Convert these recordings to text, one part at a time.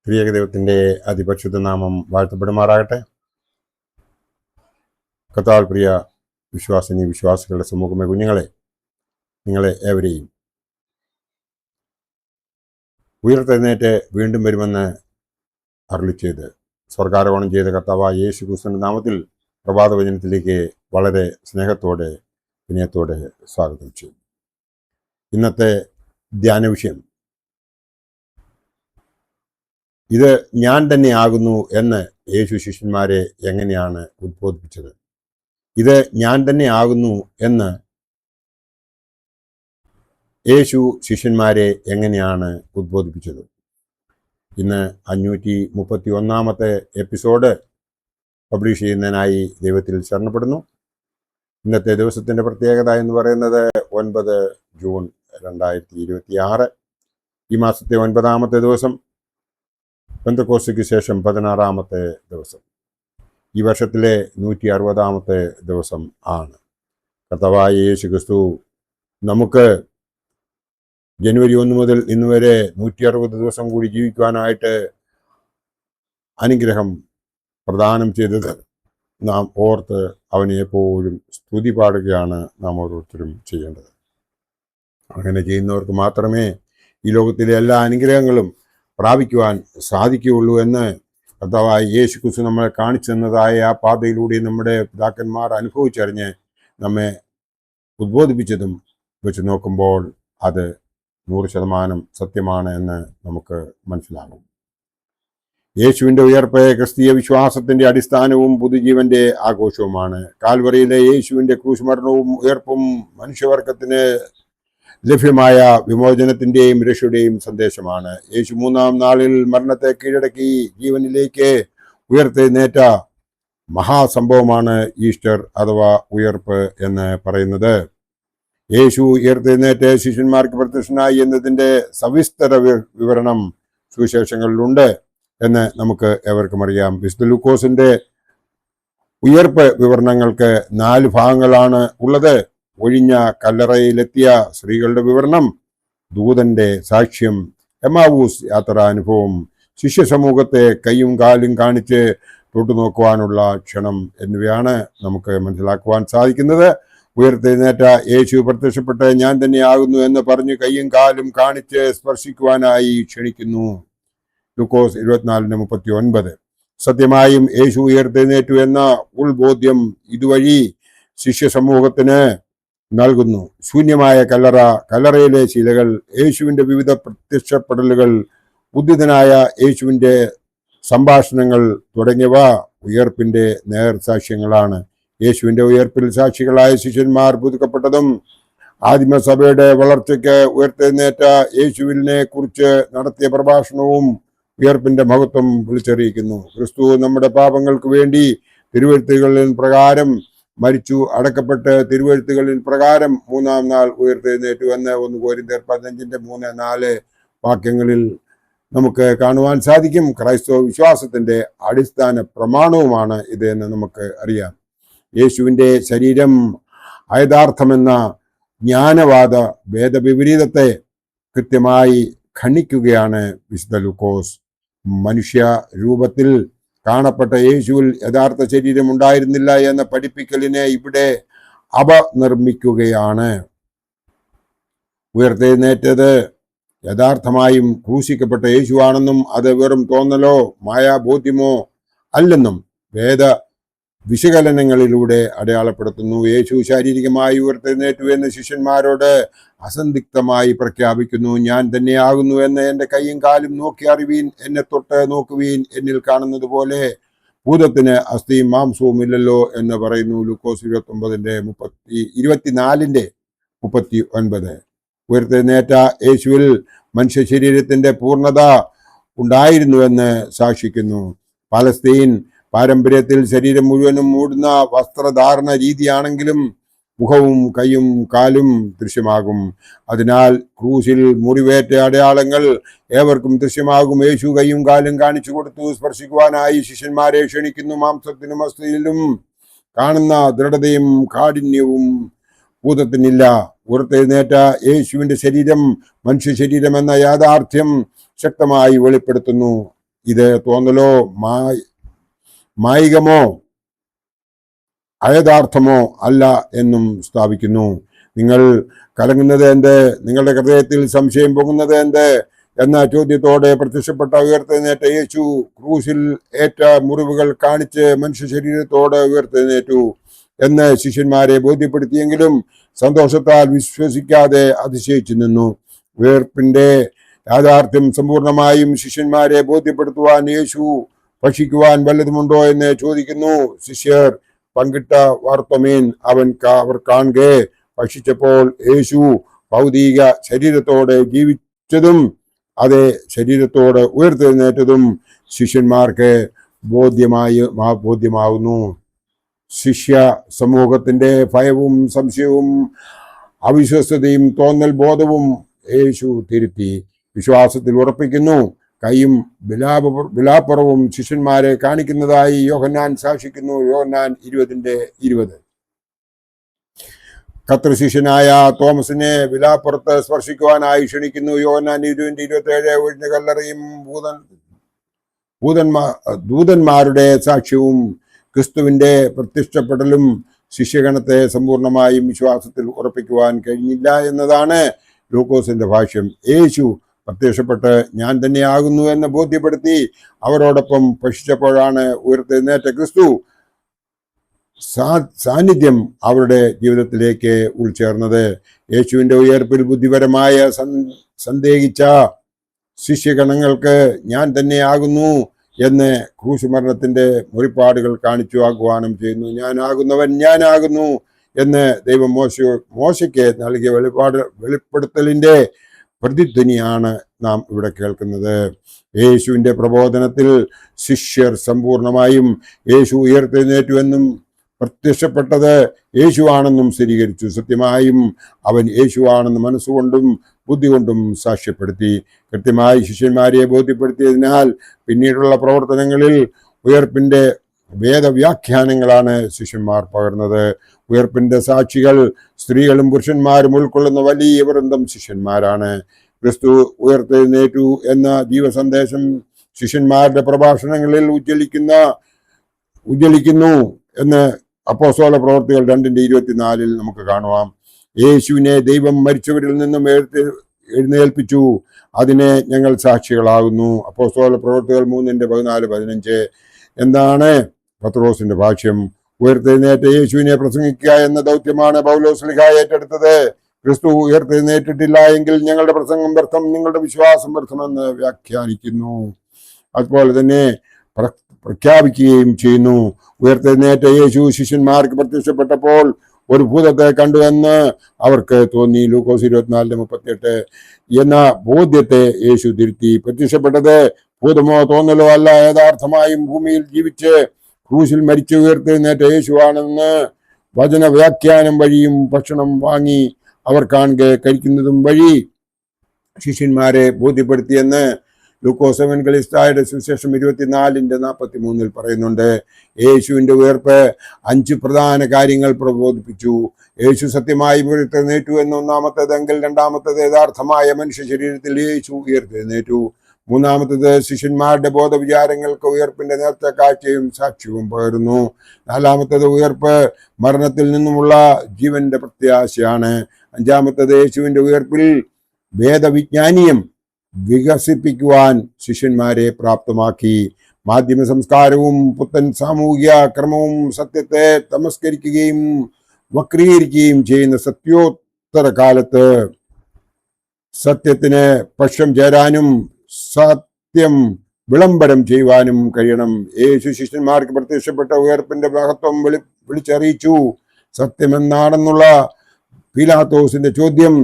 ത്രിയേക ദൈവത്തിൻ്റെ അതിപരിശുദ്ധ നാമം വാഴ്ത്തപ്പെടുമാറാകട്ടെ. കർത്താവിൽ പ്രിയ വിശ്വാസികളുടെ സമൂഹമേ കുഞ്ഞുങ്ങളെ, നിങ്ങളെ ഏവരെയും ഉയർത്തെഴുന്നേറ്റ് വീണ്ടും വരുമെന്ന് അരുളിച്ചെയ്ത് സ്വർഗാരോഹണം ചെയ്ത കർത്താവായ യേശു ക്രിസ്തുവിന്റെ നാമത്തിൽ പ്രഭാതവചനത്തിലേക്ക് വളരെ സ്നേഹത്തോടെ വിനയത്തോടെ സ്വാഗതം ചെയ്യും. ഇന്നത്തെ ധ്യാന വിഷയം ഇത് ഞാൻ തന്നെ ആകുന്നു എന്ന് യേശു ശിഷ്യന്മാരെ എങ്ങനെയാണ് ഉദ്ബോധിപ്പിച്ചത്? ഇത് ഞാൻ തന്നെ ആകുന്നു എന്ന് യേശു ശിഷ്യന്മാരെ എങ്ങനെയാണ് ഉദ്ബോധിപ്പിച്ചത്? ഇന്ന് 531 എപ്പിസോഡ് പബ്ലിഷ് ചെയ്യുന്നതിനായി ദൈവത്തിൽ ശരണപ്പെടുന്നു. ഇന്നത്തെ ദിവസത്തിൻ്റെ പ്രത്യേകത എന്ന് പറയുന്നത് 9 ജൂൺ 2026. ഈ മാസത്തെ 9ാമത്തെ ദിവസം, പെന്തക്കോസ്തിക്ക് ശേഷം 16ാമത്തെ ദിവസം, ഈ വർഷത്തിലെ 160ാമത്തെ ദിവസം ആണ്. കർത്താവായ യേശു ക്രിസ്തു നമുക്ക് ജനുവരി 1 മുതൽ ഇന്ന് വരെ 160 ദിവസം കൂടി ജീവിക്കുവാനായിട്ട് അനുഗ്രഹം പ്രദാനം ചെയ്തത് നാം ഓർത്ത് അവനെ എപ്പോഴും സ്തുതി പാടുകയാണ് നാം ഓരോരുത്തരും ചെയ്യേണ്ടത്. അങ്ങനെ ചെയ്യുന്നവർക്ക് മാത്രമേ ഈ ലോകത്തിലെ എല്ലാ അനുഗ്രഹങ്ങളും പ്രാപിക്കുവാൻ സാധിക്കുകയുള്ളൂ എന്ന് കർത്താവായ യേശു ക്രിസ്തു നമ്മളെ കാണിച്ചു തന്നതായ ആ പാതയിലൂടെ നമ്മുടെ പിതാക്കന്മാർ അനുഭവിച്ചറിഞ്ഞ് നമ്മെ ഉദ്ബോധിപ്പിച്ചതും വെച്ച് നോക്കുമ്പോൾ അത് 100% സത്യമാണ് എന്ന് നമുക്ക് മനസ്സിലാകും. യേശുവിൻ്റെ ഉയർപ്പ് ക്രിസ്തീയ വിശ്വാസത്തിൻ്റെ അടിസ്ഥാനവും പുതുജീവന്റെ ആഘോഷവുമാണ്. കാൽവറിയിലെ യേശുവിൻ്റെ ക്രൂശുമരണവും ഉയർപ്പും മനുഷ്യവർഗത്തിന് ലഭ്യമായ വിമോചനത്തിൻ്റെയും രക്ഷയുടെയും സന്ദേശമാണ്. യേശു 3-ാം നാളിൽ മരണത്തെ കീഴടക്കി ജീവനിലേക്ക് ഉയർത്തെഴുന്നേറ്റ മഹാസംഭവമാണ് ഈസ്റ്റർ അഥവാ ഉയർപ്പ് എന്ന് പറയുന്നത്. യേശു ഉയർത്തെഴുന്നേറ്റ് ശിഷ്യന്മാർക്ക് പ്രത്യക്ഷനായി എന്നതിൻ്റെ സവിസ്തര വിവരണം സുവിശേഷങ്ങളിലുണ്ട് എന്ന് നമുക്ക് എവർക്കും അറിയാം. വിശുദ്ധ ലൂക്കോസിന്റെ ഉയർപ്പ് വിവരണങ്ങൾക്ക് 4 ഭാഗങ്ങളാണ് ഉള്ളത്. ഒഴിഞ്ഞ കല്ലറയിലെത്തിയ സ്ത്രീകളുടെ വിവരണം, ദൂതന്റെ സാക്ഷ്യം, എമ്മാവൂസ് യാത്രാനുഭവം, ശിഷ്യ സമൂഹത്തെ കൈയും കാലും കാണിച്ച് തൊട്ടുനോക്കുവാനുള്ള ക്ഷണം എന്നിവയാണ് നമുക്ക് മനസ്സിലാക്കുവാൻ സാധിക്കുന്നത്. ഉയർത്തെഴുന്നേറ്റ യേശു പ്രത്യക്ഷപ്പെട്ട് ഞാൻ തന്നെയാകുന്നു എന്ന് പറഞ്ഞ് കൈയും കാലും കാണിച്ച് സ്പർശിക്കുവാനായി ക്ഷണിക്കുന്നു. ലൂക്കോസ് 24:39. സത്യമായും യേശു ഉയർത്തെഴുന്നേറ്റു എന്ന ഉൾബോധ്യം ഇതുവഴി ശിഷ്യ സമൂഹത്തിന് നൽകുന്നു. ശൂന്യമായ കല്ലറയിലെ ശിലകൾ, യേശുവിൻ്റെ വിവിധ പ്രത്യക്ഷപ്പെടലുകൾ, ഉദ്ധിതനായ യേശുവിൻ്റെ സംഭാഷണങ്ങൾ തുടങ്ങിയവ ഉയർപ്പിൻ്റെ നേർസാക്ഷ്യങ്ങളാണ്. യേശുവിൻ്റെ ഉയർപ്പിൽ സാക്ഷികളായ ശിഷ്യന്മാർ പുതുക്കപ്പെട്ടതും ആദിമസഭയുടെ വളർച്ചയ്ക്ക് ഉയർത്തെഴുന്നേറ്റ യേശുവിനെ കുറിച്ച് നടത്തിയ പ്രഭാഷണവും ഉയർപ്പിന്റെ മഹത്വം വിളിച്ചറിയിക്കുന്നു. ക്രിസ്തു നമ്മുടെ പാപങ്ങൾക്ക് വേണ്ടി തിരുവെഴുത്തുകളിൻ പ്രകാരം മരിച്ചു, അടക്കപ്പെട്ട് തിരുവെഴുത്തുകളിൻ പ്രകാരം 3-ാം നാൾ ഉയർത്തെഴുന്നേറ്റു എന്ന് 1 കൊരിന്ത്യർ 15:3-4 വാക്യങ്ങളിൽ നമുക്ക് കാണുവാൻ സാധിക്കും. ക്രൈസ്തവ വിശ്വാസത്തിന്റെ അടിസ്ഥാന പ്രമാണവുമാണ് ഇത് എന്ന് നമുക്ക് അറിയാം. യേശുവിൻ്റെ ശരീരം അയഥാർത്ഥമെന്ന ജ്ഞാനവാദ ഭേദവിപരീതത്തെ കൃത്യമായി ഖണ്ഡിക്കുകയാണ് വിശുദ്ധ ലൂക്കോസ്. മനുഷ്യ രൂപത്തിൽ കാണപ്പെട്ട യേശുവിൽ യഥാർത്ഥ ശരീരം ഉണ്ടായിരുന്നില്ല എന്ന പഠിപ്പിക്കലിനെ ഇവിടെ അപനിർമ്മിക്കുകയാണ്. ഉയർത്തെഴുന്നേറ്റത് യഥാർത്ഥമായും ക്രൂശിക്കപ്പെട്ട യേശുവാണെന്നും അത് വെറും തോന്നലോ മായാബോധ്യമോ അല്ലെന്നും വേദ വിശകലനങ്ങളിലൂടെ അടയാളപ്പെടുത്തുന്നു. യേശു ശാരീരികമായി ഉയർത്തെഴുന്നേറ്റു എന്ന് ശിഷ്യന്മാരോട് അസന്ദിഗ്ധമായി പ്രഖ്യാപിക്കുന്നു. ഞാൻ തന്നെയാകുന്നു എന്ന് എൻ്റെ കൈയും കാലും നോക്കി അറിവീൻ, എന്നെ തൊട്ട് നോക്കുവീൻ, എന്നിൽ കാണുന്നത് പോലെ ഭൂതത്തിന് അസ്ഥിയും മാംസവും ഇല്ലല്ലോ എന്ന് പറയുന്നു. ലൂക്കോസ് 24:39. ഉയർത്തെഴുന്നേറ്റ യേശുവിൽ മനുഷ്യ ശരീരത്തിന്റെ പൂർണ്ണത ഉണ്ടായിരുന്നുവെന്ന് സാക്ഷിക്കുന്നു. പലസ്തീൻ പാരമ്പര്യത്തിൽ ശരീരം മുഴുവനും മൂടുന്ന വസ്ത്രധാരണ രീതിയാണെങ്കിലും മുഖവും കൈയും കാലും ദൃശ്യമാകും. അതിനാൽ ക്രൂശിൽ മുറിവേറ്റ അടയാളങ്ങൾ ഏവർക്കും ദൃശ്യമാകും. യേശു കൈയും കാലും കാണിച്ചു കൊടുത്തു. സ്പർശിക്കുവാനായി ശിഷ്യന്മാരെ ക്ഷണിക്കുന്നു. മാംസത്തിനും അസ്ഥിയിലും കാണുന്ന ദൃഢതയും കാഠിന്യവും ഭൂതത്തിനില്ല. ഉയർത്തെഴുന്നേറ്റ യേശുവിന്റെ ശരീരം മനുഷ്യ ശരീരം എന്ന യാഥാർത്ഥ്യം ശക്തമായി വെളിപ്പെടുത്തുന്നു. ഇത് തോന്നലോ മായികമോ അയഥാർത്ഥമോ അല്ല എന്നും സ്ഥാപിക്കുന്നു. നിങ്ങൾ കലങ്ങുന്നത് എന്ത്? നിങ്ങളുടെ ഹൃദയത്തിൽ സംശയം പൊങ്ങുന്നത് എന്ത് എന്ന ചോദ്യത്തോടെ പ്രത്യക്ഷപ്പെട്ട ഉയർത്തെഴുന്നേറ്റ യേശു ക്രൂശിൽ ഏറ്റ മുറിവുകൾ കാണിച്ച് മനുഷ്യ ശരീരത്തോടെ ഉയർത്തെഴുന്നേറ്റു എന്ന് ശിഷ്യന്മാരെ ബോധ്യപ്പെടുത്തിയെങ്കിലും സന്തോഷത്താൽ വിശ്വസിക്കാതെ അതിശയിച്ചു നിന്നു. ഉയർപ്പിന്റെ യാഥാർത്ഥ്യം സമ്പൂർണമായും ശിഷ്യന്മാരെ ബോധ്യപ്പെടുത്തുവാൻ യേശു ഭക്ഷിക്കുവാൻ വല്ലതുമുണ്ടോ എന്ന് ചോദിക്കുന്നു. ശിഷ്യർ പങ്കിട്ട വാർത്തമീൻ അവർ കാണുകെ ഭക്ഷിച്ചപ്പോൾ യേശു ഭൗതിക ശരീരത്തോടെ ജീവിച്ചതും അതേ ശരീരത്തോടെ ഉയർത്തെഴുന്നേറ്റതും ശിഷ്യന്മാർക്ക് ബോധ്യമാകുന്നു. ശിഷ്യ സമൂഹത്തിന്റെ ഭയവും സംശയവും അവിശ്വസ്തതയും തോന്നൽ ബോധവും യേശു തിരുത്തി വിശ്വാസത്തിൽ ഉറപ്പിക്കുന്നു. കൈയും വിലാപ്പുറവും ശിഷ്യന്മാരെ കാണിക്കുന്നതായി യോഹന്നാൻ സാക്ഷിക്കുന്നു. യോഹന്നാൻ 20:20. ഖത്ര ശിഷ്യനായ തോമസിനെ വിലാപ്പുറത്ത് സ്പർശിക്കുവാനായി ക്ഷണിക്കുന്നു. യോഹന്നാൻ 20:27. ഒഴിഞ്ഞ കല്ലറയും ദൂതന്മാരുടെ സാക്ഷ്യവും ക്രിസ്തുവിന്റെ പ്രത്യക്ഷപ്പെടലും ശിഷ്യഗണത്തെ സമ്പൂർണമായും വിശ്വാസത്തിൽ ഉറപ്പിക്കുവാൻ കഴിഞ്ഞില്ല എന്നതാണ് ലൂക്കോസിന്റെ ഭാഷ്യം. യേശു പ്രത്യക്ഷപ്പെട്ട് ഞാൻ തന്നെയാകുന്നു എന്ന് ബോധ്യപ്പെടുത്തി അവരോടൊപ്പം ഭക്ഷിച്ചപ്പോഴാണ് ഉയർത്തെഴുന്നേറ്റ ക്രിസ്തു സാന്നിധ്യം അവരുടെ ജീവിതത്തിലേക്ക് ഉൾച്ചേർന്നത്. യേശുവിന്റെ ഉയർപ്പിൽ ബുദ്ധിപരമായ സന്ദേഹിച്ച ശിഷ്യഗണങ്ങൾക്ക് ഞാൻ തന്നെയാകുന്നു എന്ന് ക്രൂശുമരണത്തിന്റെ മുറിപ്പാടുകൾ കാണിച്ചു ആഹ്വാനം ചെയ്യുന്നു. ഞാനാകുന്നു എന്ന് ദൈവം മോശയ്ക്ക് നൽകിയ വെളിപ്പെടുത്തലിന്റെ പ്രതിധ്വനിയാണ് നാം ഇവിടെ കേൾക്കുന്നത്. യേശുവിന്റെ പ്രബോധനത്തിൽ ശിഷ്യർ സമ്പൂർണമായും യേശു ഉയർത്തെഴുന്നേറ്റുവെന്നും പ്രത്യക്ഷപ്പെട്ടത് യേശുവാണെന്നും സ്ഥിരീകരിച്ചു. സത്യമായും അവൻ യേശുവാണെന്ന് മനസ്സുകൊണ്ടും ബുദ്ധി കൊണ്ടും സാക്ഷ്യപ്പെടുത്തി. കൃത്യമായി ശിഷ്യന്മാരെ ബോധ്യപ്പെടുത്തിയതിനാൽ പിന്നീടുള്ള പ്രവർത്തനങ്ങളിൽ ഉയർപ്പിന്റെ വേദവ്യാഖ്യാനങ്ങളാണ് ശിഷ്യന്മാർ പകർന്നത്. ഉയർപ്പിന്റെ സാക്ഷികൾ സ്ത്രീകളും പുരുഷന്മാരും ഉൾക്കൊള്ളുന്ന വലിയ വൃന്ദം ശിഷ്യന്മാരാണ്. ക്രിസ്തു ഉയർത്തെഴുന്നേറ്റു എന്ന ജീവസന്ദേശം ശിഷ്യന്മാരുടെ പ്രഭാഷണങ്ങളിൽ ഉജ്ജ്വലിക്കുന്നു എന്ന് അപ്പോസ്തല പ്രവൃത്തികൾ 2:24 നമുക്ക് കാണുവാം. യേശുവിനെ ദൈവം മരിച്ചവരിൽ നിന്നും എഴുന്നേൽപ്പിച്ചു, അതിനെ ഞങ്ങൾ സാക്ഷികളാകുന്നു. അപ്പോസ്തല പ്രവൃത്തികൾ 3:14-15. എന്താണ് പത്രോസിന്റെ ഭാഷ്യം? ഉയർത്തെഴുന്നേറ്റ യേശുവിനെ പ്രസംഗിക്കുക എന്ന ദൗത്യമാണ് പൗലോസ് ശ്ലീഹ ഏറ്റെടുത്തത്. ക്രിസ്തു ഉയർത്തെഴുന്നേറ്റിട്ടില്ല എങ്കിൽ ഞങ്ങളുടെ പ്രസംഗം വ്യർത്ഥം, നിങ്ങളുടെ വിശ്വാസം വ്യർത്ഥമെന്ന് വ്യാഖ്യാനിക്കുന്നു. അതുപോലെ തന്നെ പ്രഖ്യാപിക്കുകയും ചെയ്യുന്നു. ഉയർത്തെഴുന്നേറ്റ യേശു ശിഷ്യന്മാർക്ക് പ്രത്യക്ഷപ്പെട്ടപ്പോൾ ഒരു ഭൂതത്തെ കണ്ടു എന്ന് അവർക്ക് തോന്നി. ലൂക്കോസ് 24:38 എന്ന ബോധ്യത്തെ യേശു തിരുത്തി. പ്രത്യക്ഷപ്പെട്ടത് ഭൂതമോ തോന്നലോ അല്ല, യഥാർത്ഥമായും ഭൂമിയിൽ ജീവിച്ച് ക്രൂശിൽ മരിച്ചു ഉയർത്തെഴുന്നേറ്റ യേശുവാണെന്ന് വചന വ്യാഖ്യാനം വഴിയും ഭക്ഷണം വാങ്ങി അവർ കാണുക കഴിക്കുന്നതും വഴി ശിഷ്യന്മാരെ ബോധ്യപ്പെടുത്തിയെന്ന് ലൂക്കോസ് എവൻഗലിസ്തായുടെ സുവിശേഷം 24:43 പറയുന്നുണ്ട്. യേശുവിന്റെ ഉയർപ്പ് 5 പ്രധാന കാര്യങ്ങൾ പ്രബോധിപ്പിച്ചു. യേശു സത്യമായി ഉയർത്തെഴുന്നേറ്റു എന്ന് ഒന്നാമത്തേതെങ്കിൽ, രണ്ടാമത്തേത് യഥാർത്ഥമായ മനുഷ്യ ശരീരത്തിൽ യേശു ഉയർത്തെഴുന്നേറ്റു. മൂന്നാമത്തേത് ശിഷ്യന്മാരുടെ ബോധവിചാരങ്ങൾക്ക് ഉയർപ്പിന്റെ നേർച്ച കാഴ്ചയും സാക്ഷ്യവും പകരുന്നു. നാലാമത്തേത് ഉയർപ്പ് മരണത്തിൽ നിന്നുമുള്ള ജീവന്റെ പ്രത്യാശയാണ്. അഞ്ചാമത്തേത് യേശുവിന്റെ ഉയർപ്പിൽ വേദവിജ്ഞാനീയം വികസിപ്പിക്കുവാൻ ശിഷ്യന്മാരെ പ്രാപ്തമാക്കി. മാധ്യമ സംസ്കാരവും പുത്തൻ സാമൂഹിക ക്രമവും സത്യത്തെ തമസ്കരിക്കുകയും വക്രീകരിക്കുകയും ചെയ്യുന്ന സത്യോത്തര കാലത്ത് സത്യത്തിന് പക്ഷം ചേരാനും സത്യം വിളംബരം ചെയ്യുവാനും കഴിയണം. യേശു ശിഷ്യന്മാർക്ക് പ്രത്യക്ഷപ്പെട്ട ഉയർപ്പിന്റെ മഹത്വം വിളിച്ചറിയിച്ചു. സത്യമെന്നാണെന്നുള്ള പീലാത്തോസിന്റെ ചോദ്യം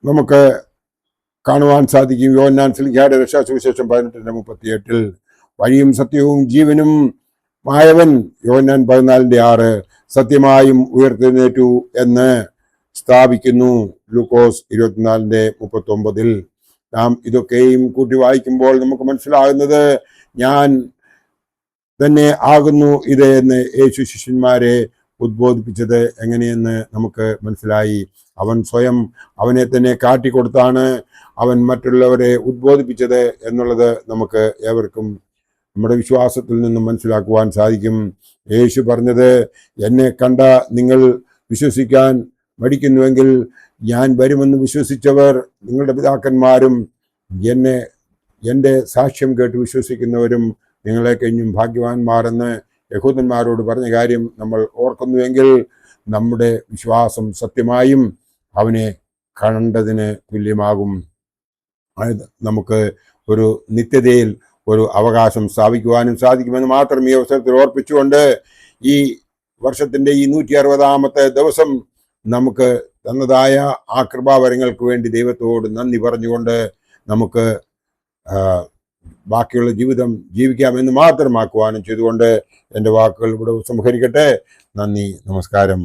നമുക്ക് കാണുവാൻ സാധിക്കും. യോഹന്നാൻ ശ്ലീഹയുടെ രക്ഷാസുവിശേഷം 18:38. വഴിയും സത്യവും ജീവനും ആയവൻ യോഹന്നാൻ 14:6 സത്യമായും ഉയർത്തെഴുന്നേറ്റു എന്ന് സ്ഥാപിക്കുന്നു. ലൂക്കോസ് 24:39. നാം ഇതൊക്കെയും കൂട്ടി വായിക്കുമ്പോൾ നമുക്ക് മനസ്സിലാകുന്നത് ഞാൻ തന്നെ ആകുന്നു ഇത് എന്ന് യേശു ശിഷ്യന്മാരെ ഉദ്ബോധിപ്പിച്ചത് എങ്ങനെയെന്ന് നമുക്ക് മനസ്സിലായി. അവൻ സ്വയം അവനെ തന്നെ കാട്ടിക്കൊടുത്താണ് അവൻ മറ്റുള്ളവരെ ഉദ്ബോധിപ്പിച്ചത് എന്നുള്ളത് നമുക്ക് ഏവർക്കും നമ്മുടെ വിശ്വാസത്തിൽ നിന്നും മനസ്സിലാക്കുവാൻ സാധിക്കും. യേശു പറഞ്ഞത്, എന്നെ കണ്ട നിങ്ങൾ വിശ്വസിക്കാൻ മടിക്കുന്നുവെങ്കിൽ ഞാൻ വരുമെന്ന് വിശ്വസിച്ചവർ നിങ്ങളുടെ പിതാക്കന്മാരും എൻ്റെ സാക്ഷ്യം കേട്ട് വിശ്വസിക്കുന്നവരും നിങ്ങളെ കഴിഞ്ഞും ഭാഗ്യവാന്മാരെന്ന് യഹൂദന്മാരോട് പറഞ്ഞ കാര്യം നമ്മൾ ഓർക്കുന്നുവെങ്കിൽ നമ്മുടെ വിശ്വാസം സത്യമായും അവനെ കണ്ടതിന് തുല്യമാകും. നമുക്ക് ഒരു നിത്യതയിൽ ഒരു അവകാശം സ്ഥാപിക്കുവാനും സാധിക്കുമെന്ന് മാത്രം ഈ അവസരത്തിൽ ഓർപ്പിച്ചുകൊണ്ട് ഈ വർഷത്തിൻ്റെ ഈ 160ാമത്തെ ദിവസം നമുക്ക് തന്നതായ ആ കൃപാവരങ്ങൾക്ക് വേണ്ടി ദൈവത്തോട് നന്ദി പറഞ്ഞുകൊണ്ട് നമുക്ക് ബാക്കിയുള്ള ജീവിതം ജീവിക്കാമെന്ന് മാത്രമാക്കുവാനും ചെയ്തുകൊണ്ട് എൻ്റെ വാക്കുകൾ ഇവിടെ സംഹരിക്കട്ടെ. നന്ദി, നമസ്കാരം.